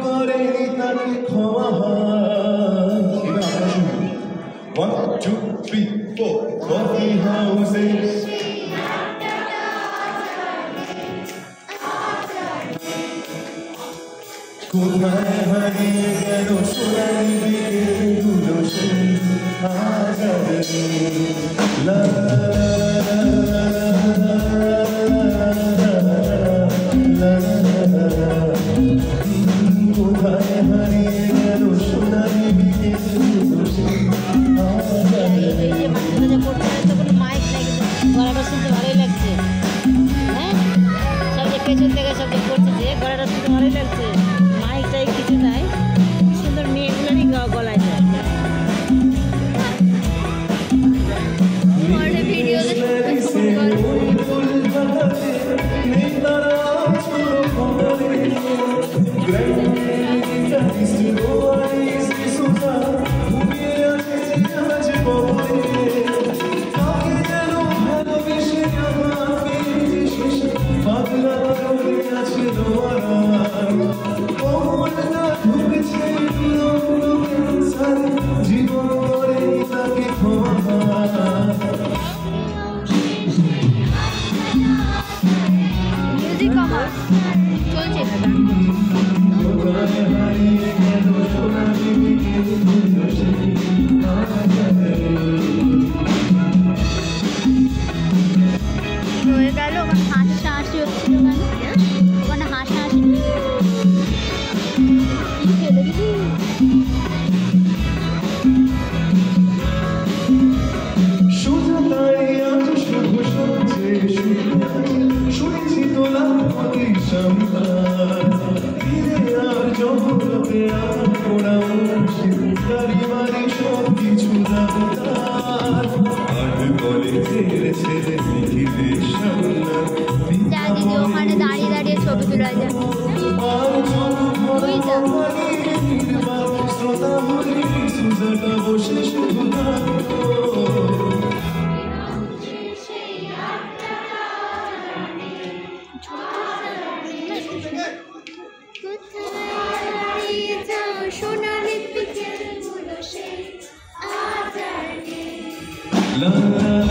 করেনি তাকে ক্ষমা হয়। One, two, three, four. Coffee houses. কোথায় হারিয়ে গেল সোনালি বিকেলগুলো সেই আজাদে লা কোথায় হারিয়ে গেল সোনালি বিকেলগুলো সেই আজাদে। মাইক লাগে গলাটা শুনতে ভালোই লাগছে। হ্যাঁ সব যে পেছন থেকে সব করছে যে গলাটা শুনতে ভালোই লাগছে। মাইকটাই কিছু নাই, সুন্দর মেয়েগুলোরই গলায় যায়। জীবন করে তাকে মিউজিক আমার চলছে হয়ে গেল। ওখানে হাসাহাসি হচ্ছিল, ওখানে হাসাহাসি ফেলে দিবি। শুনেছি তোলা আর জগতে আর পোড়া গাড়ি বাড়ি সব কিছু আর বলে ছেড়ে নিখিলের দিদি ওখানে দাঁড়িয়ে দাঁড়িয়ে ছবি তোলা যায়। শ্রোতা হলে সুজাটা বসে শুধু সোনালি বিকেলগুলো সেই আজাদে। La la